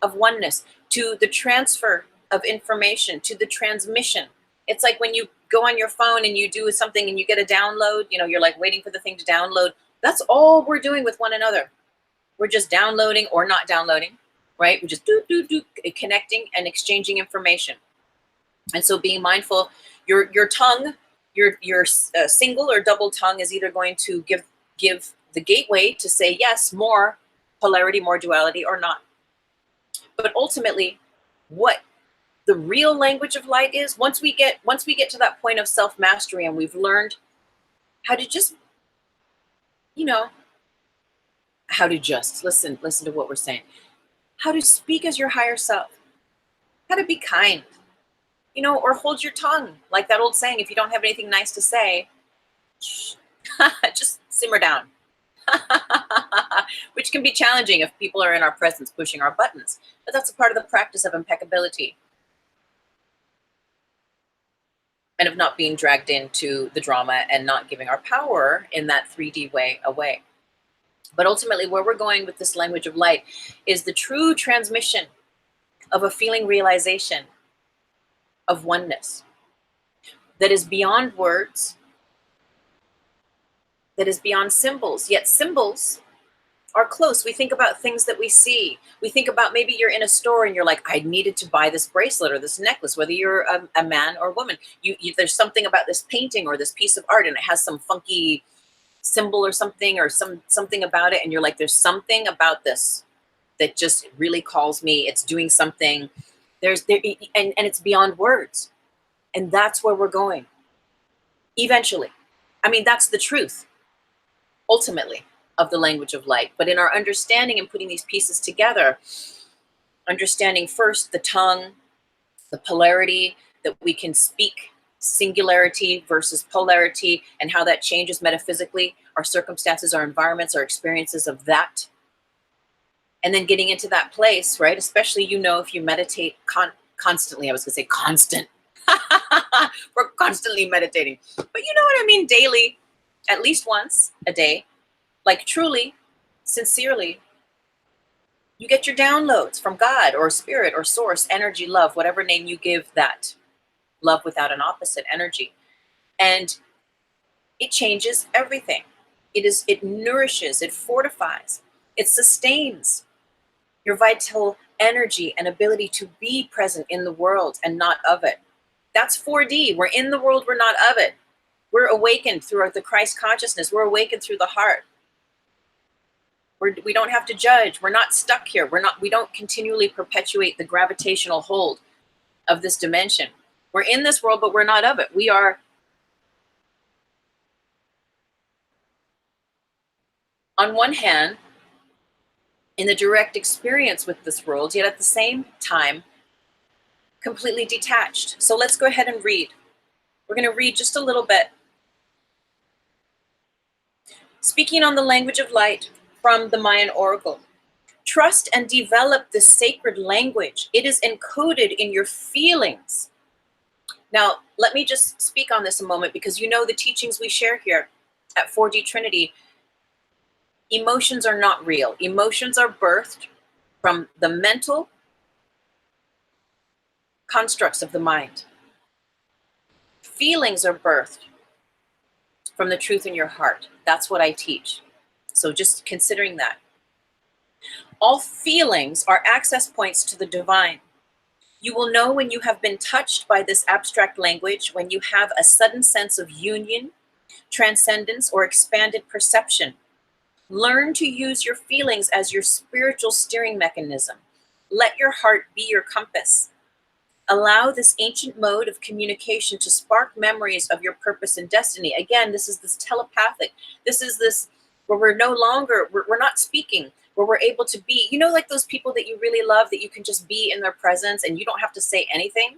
of oneness, to the transfer of information, to the transmission. It's like when you go on your phone and you do something and you get a download, you're like waiting for the thing to download. That's all we're doing with one another. We're just downloading or not downloading, right? We're just connecting and exchanging information. And so being mindful, your tongue, your single or double tongue is either going to give the gateway to say yes, more polarity, more duality, or not. But ultimately, what the real language of light is, once we get to that point of self-mastery and we've learned how to just, how to just listen to what we're saying, how to speak as your higher self, how to be kind, or hold your tongue. Like that old saying, if you don't have anything nice to say, just simmer down. Which can be challenging if people are in our presence pushing our buttons. But that's a part of the practice of impeccability and of not being dragged into the drama and not giving our power in that 3D way away. But ultimately, where we're going with this language of light is the true transmission of a feeling realization of oneness that is beyond words, that is beyond symbols. Yet symbols are close. We think about things that we see. We think about maybe you're in a store and you're like, I needed to buy this bracelet or this necklace, whether you're a man or a woman. There's something about this painting or this piece of art and it has some funky symbol or something something about it. And you're like, there's something about this that just really calls me. It's doing something. And it's beyond words. And that's where we're going. Eventually. I mean, that's the truth. Ultimately. Of the language of light. But in our understanding and putting these pieces together, understanding first the tongue, the polarity, that we can speak singularity versus polarity, and how that changes metaphysically, our circumstances, our environments, our experiences of that. And then getting into that place, right? Especially, if you meditate constantly, I was going to say constant. We're constantly meditating. But you know what I mean? Daily, at least once a day. Like truly, sincerely, you get your downloads from God or spirit or source, energy, love, whatever name you give that. Love without an opposite, energy. And it changes everything. It nourishes, it fortifies, it sustains your vital energy and ability to be present in the world and not of it. That's 4D. We're in the world, we're not of it. We're awakened through the Christ consciousness. We're awakened through the heart. We don't have to judge. We're not stuck here. We don't continually perpetuate the gravitational hold of this dimension. We're in this world, but we're not of it. We are on one hand in the direct experience with this world, yet at the same time completely detached. So let's go ahead and read. We're going to read just a little bit. Speaking on the language of light from the Mayan Oracle. Trust and develop this sacred language. It is encoded in your feelings. Now, let me just speak on this a moment, because the teachings we share here at 4D Trinity, emotions are not real. Emotions are birthed from the mental constructs of the mind. Feelings are birthed from the truth in your heart. That's what I teach. So just considering that. All feelings are access points to the divine. You will know when you have been touched by this abstract language, when you have a sudden sense of union, transcendence, or expanded perception. Learn to use your feelings as your spiritual steering mechanism. Let your heart be your compass. Allow this ancient mode of communication to spark memories of your purpose and destiny. Again, this is this telepathic. This is this where we're no longer, we're not speaking, where we're able to be, like those people that you really love, that you can just be in their presence and you don't have to say anything.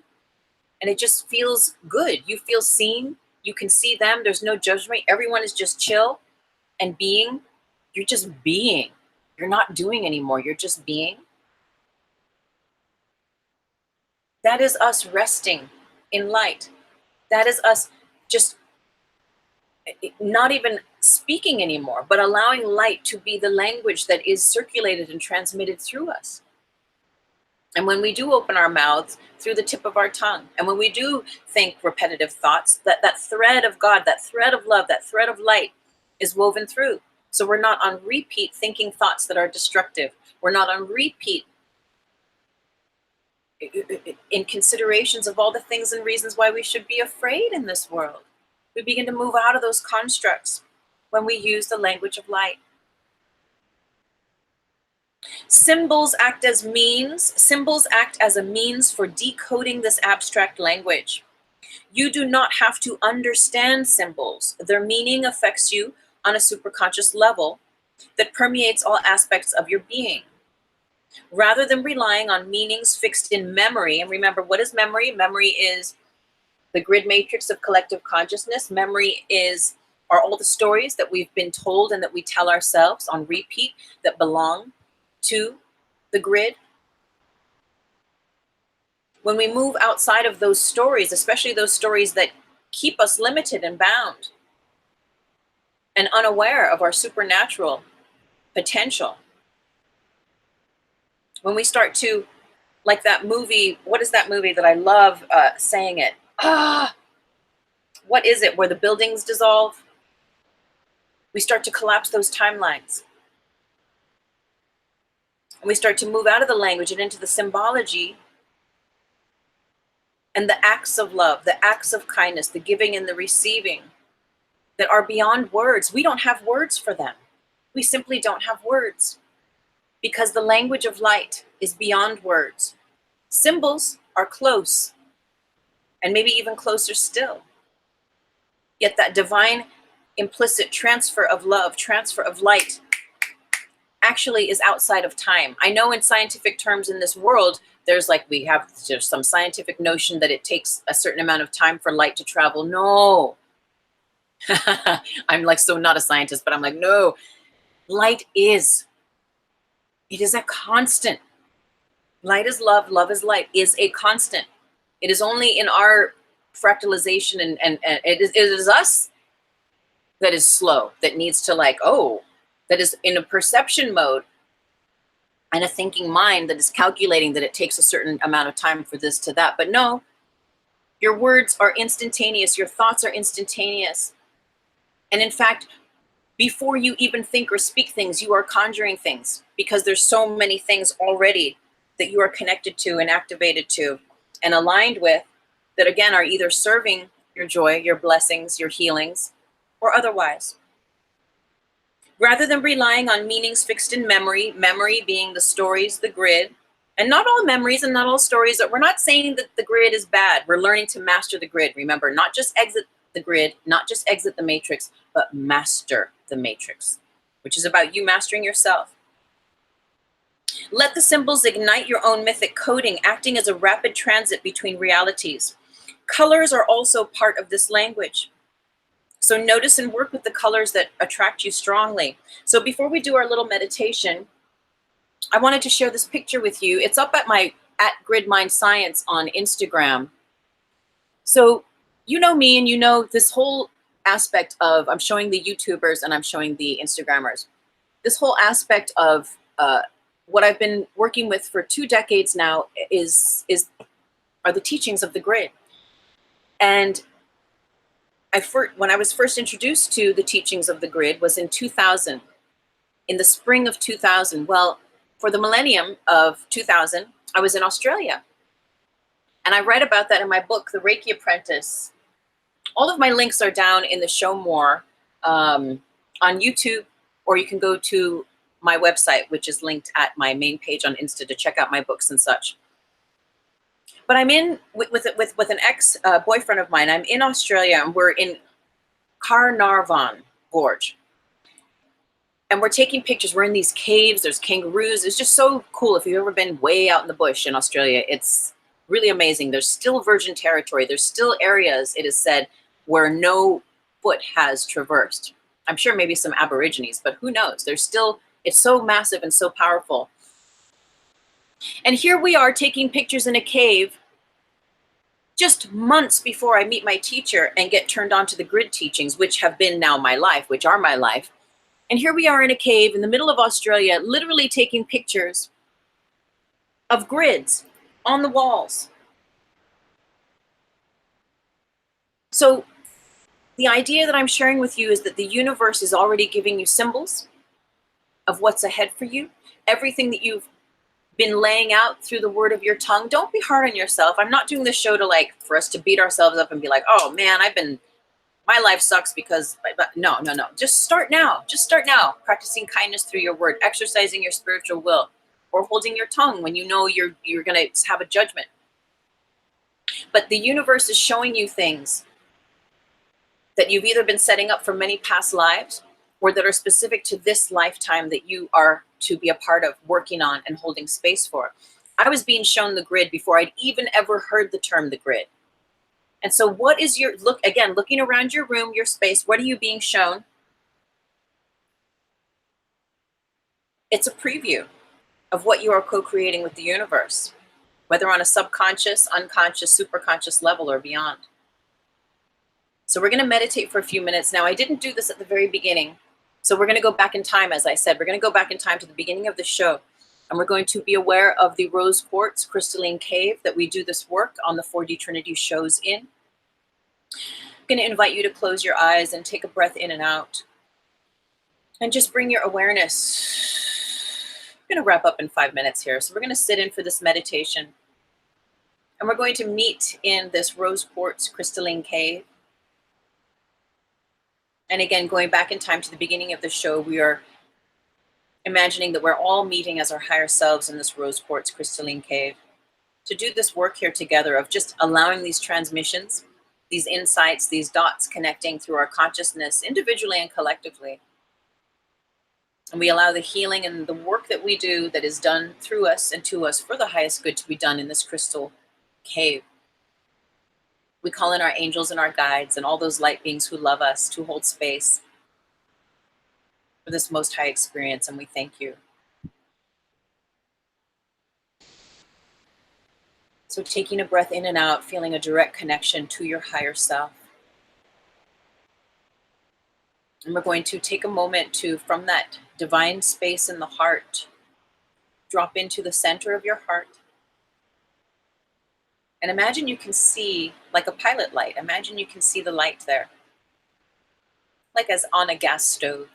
And it just feels good. You feel seen. You can see them. There's no judgment. Everyone is just chill and being. You're just being. You're not doing anymore. You're just being. That is us resting in light. That is us just not even speaking anymore, but allowing light to be the language that is circulated and transmitted through us. And when we do open our mouths, through the tip of our tongue, and when we do think repetitive thoughts, that thread of God, that thread of love, that thread of light is woven through. So we're not on repeat thinking thoughts that are destructive. We're not on repeat in considerations of all the things and reasons why we should be afraid in this world. We begin to move out of those constructs when we use the language of light. Symbols act as means. Symbols act as a means for decoding this abstract language. You do not have to understand symbols. Their meaning affects you on a superconscious level that permeates all aspects of your being. Rather than relying on meanings fixed in memory, and remember, what is memory? Memory is the grid matrix of collective consciousness. Memory are all the stories that we've been told and that we tell ourselves on repeat that belong to the grid. When we move outside of those stories, especially those stories that keep us limited and bound and unaware of our supernatural potential, when we start to, like that movie, what is that movie that I love saying it? What is it, where the buildings dissolve? We start to collapse those timelines. And we start to move out of the language and into the symbology and the acts of love, the acts of kindness, the giving and the receiving that are beyond words. We don't have words for them. We simply don't have words because the language of light is beyond words. Symbols are close and maybe even closer still. Yet that divine implicit transfer of love, transfer of light, actually is outside of time. I know in scientific terms in this world, there's some scientific notion that it takes a certain amount of time for light to travel. No. I'm so not a scientist, but I'm no. Light is. It is a constant. Light is love is light, is a constant. It is only in our fractalization and it is us that is slow, that needs to that is in a perception mode and a thinking mind that is calculating that it takes a certain amount of time for this to that. But no, your words are instantaneous. Your thoughts are instantaneous. And in fact, before you even think or speak things, you are conjuring things because there's so many things already that you are connected to and activated to and aligned with that, again, are either serving your joy, your blessings, your healings, or otherwise. Rather than relying on meanings fixed in memory, memory being the stories, the grid, and not all memories and not all stories, we're not saying that the grid is bad. We're learning to master the grid. Remember, not just exit the grid, not just exit the matrix, but master the matrix, which is about you mastering yourself. Let the symbols ignite your own mythic coding, acting as a rapid transit between realities. Colors are also part of this language. So notice and work with the colors that attract you strongly. So before we do our little meditation, I wanted to share this picture with you. It's up at Grid Mind Science on Instagram. So you know me and you know this whole aspect of, I'm showing the YouTubers and I'm showing the Instagrammers. This whole aspect of what I've been working with for 2 decades now are the teachings of the grid. And when I was first introduced to the teachings of the grid was in 2000, in the spring of 2000. Well, for the millennium of 2000, I was in Australia. And I write about that in my book, The REIKI APPRENTICE. All of my links are down in the show more on YouTube, or you can go to my website, which is linked at my main page on Insta to check out my books and such. But I'm in with an ex-boyfriend of mine. I'm in Australia and we're in Carnarvon Gorge. And we're taking pictures. We're in these caves. There's kangaroos. It's just so cool. If you've ever been way out in the bush in Australia, it's really amazing. There's still virgin territory. There's still areas, it is said, where no foot has traversed. I'm sure maybe some Aborigines, but who knows? It's so massive and so powerful. And here we are taking pictures in a cave just months before I meet my teacher and get turned on to the grid teachings, which have been now my life, which are my life. And here we are in a cave in the middle of Australia, literally taking pictures of grids on the walls. So the idea that I'm sharing with you is that the universe is already giving you symbols of what's ahead for you. Everything that you've been laying out through the word of your tongue. Don't be hard on yourself. I'm not doing this show for us to beat ourselves up and be like, oh man, my life sucks because, no. Just start now. Practicing kindness through your word, exercising your spiritual will, or holding your tongue when you know you're going to have a judgment. But the universe is showing you things that you've either been setting up for many past lives, or that are specific to this lifetime that you are to be a part of, working on and holding space for. I was being shown the grid before I'd even ever heard the term the grid. And so what is your, looking around your room, your space, what are you being shown? It's a preview of what you are co-creating with the universe, whether on a subconscious, unconscious, superconscious level or beyond. So we're going to meditate for a few minutes. Now, I didn't do this at the very beginning, so we're going to go back in time. As I said, we're going to go back in time to the beginning of the show, and we're going to be aware of the rose quartz crystalline cave that we do this work on the 4D Trinity shows in. I'm going to invite you to close your eyes and take a breath in and out, and just bring your awareness. I'm going to wrap up in 5 minutes here, so we're going to sit in for this meditation, and we're going to meet in this rose quartz crystalline cave. And again, going back in time to the beginning of the show, we are imagining that we're all meeting as our higher selves in this rose quartz crystalline cave to do this work here together of just allowing these transmissions, these insights, these dots connecting through our consciousness individually and collectively. And we allow the healing and the work that we do that is done through us and to us for the highest good to be done in this crystal cave. We call in our angels and our guides and all those light beings who love us to hold space for this most high experience, and we thank you. So taking a breath in and out, feeling a direct connection to your higher self. And we're going to take a moment to, from that divine space in the heart, drop into the center of your heart. And imagine you can see, like a pilot light, imagine you can see the light there, like as on a gas stove.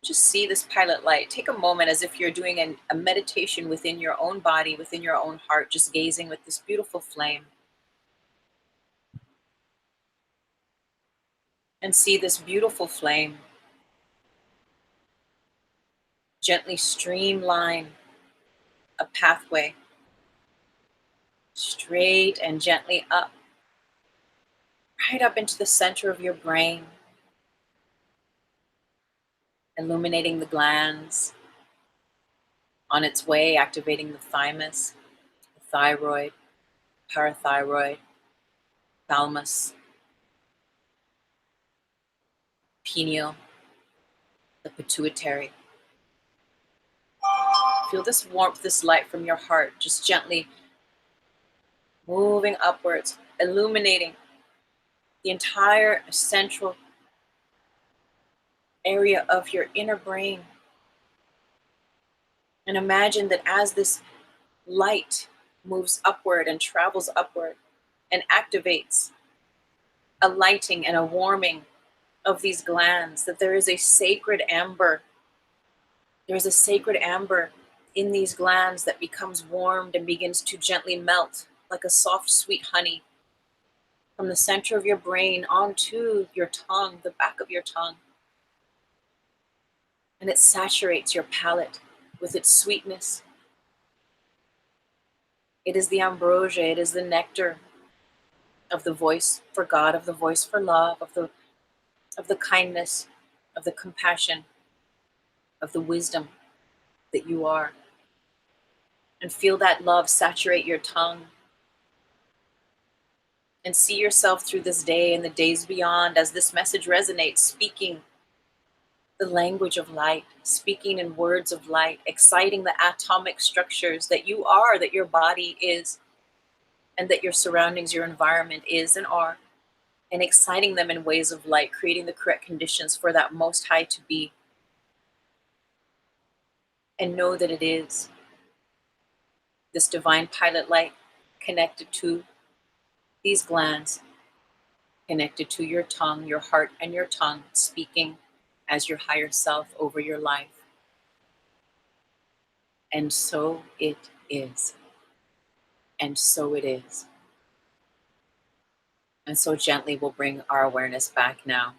Just see this pilot light. Take a moment as if you're doing a meditation within your own body, within your own heart, just gazing with this beautiful flame. And see this beautiful flame gently streamline a pathway straight and gently up, right up into the center of your brain, illuminating the glands, on its way activating the thymus, the thyroid, parathyroid, thalamus, pineal, the pituitary. Feel this warmth, this light from your heart, just gently moving upwards, illuminating the entire central area of your inner brain. And imagine that as this light moves upward and travels upward and activates a lighting and a warming of these glands, that there is a sacred amber. There is a sacred amber in these glands that becomes warmed and begins to gently melt like a soft, sweet honey from the center of your brain onto your tongue, the back of your tongue. And it saturates your palate with its sweetness. It is the ambrosia, it is the nectar of the voice for God, of the voice for love, of the kindness, of the compassion, of the wisdom that you are. And feel that love saturate your tongue. And see yourself through this day and the days beyond as this message resonates, speaking the language of light, speaking in words of light, exciting the atomic structures that you are, that your body is, and that your surroundings, your environment is and are, and exciting them in ways of light, creating the correct conditions for that most high to be. And know that it is this divine pilot light connected to these glands, connected to your tongue, your heart and your tongue, speaking as your higher self over your life. And so it is. And so it is. And so gently we'll bring our awareness back now.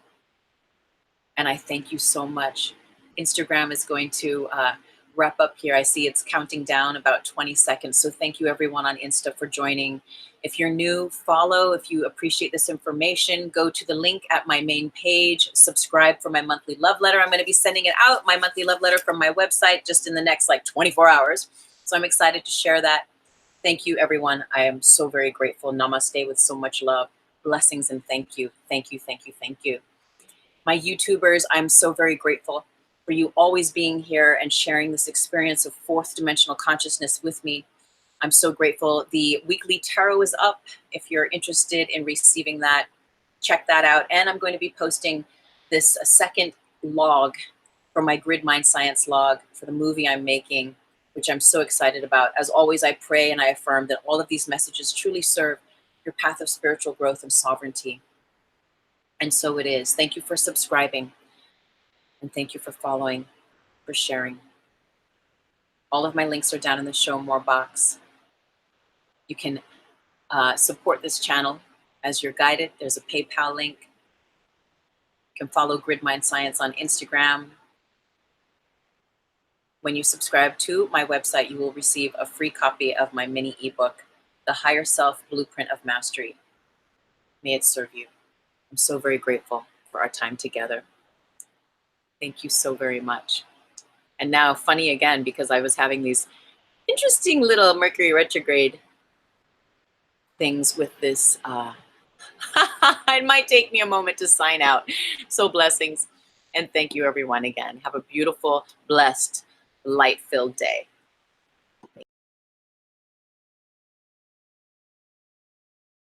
And I thank you so much. Instagram is going to wrap up here. I see it's counting down about 20 seconds. So thank you everyone on Insta for joining. If you're new, follow. If you appreciate this information, go to the link at my main page, subscribe for my monthly love letter. I'm going to be sending it out, my monthly love letter from my website, just in the next like 24 hours. So I'm excited to share that. Thank you, everyone. I am so very grateful. Namaste with so much love. Blessings and thank you. Thank you, thank you, thank you. My YouTubers, I'm so very grateful for you always being here and sharing this experience of fourth dimensional consciousness with me. I'm so grateful. The weekly tarot is up. If you're interested in receiving that, check that out. And I'm going to be posting this second log for my Grid Mind Science log for the movie I'm making, which I'm so excited about. As always, I pray and I affirm that all of these messages truly serve your path of spiritual growth and sovereignty. And so it is. Thank you for subscribing. And thank you for following, for sharing. All of my links are down in the Show More box. You can support this channel as you're guided. There's a PayPal link. You can follow Grid Mind Science on Instagram. When you subscribe to my website, you will receive a free copy of my mini ebook, The Higher Self Blueprint of Mastery. May it serve you. I'm so very grateful for our time together. Thank you so very much. And now, funny again, because I was having these interesting little Mercury retrograde things with this. It might take me a moment to sign out. So blessings. And thank you, everyone, again. Have a beautiful, blessed, light-filled day.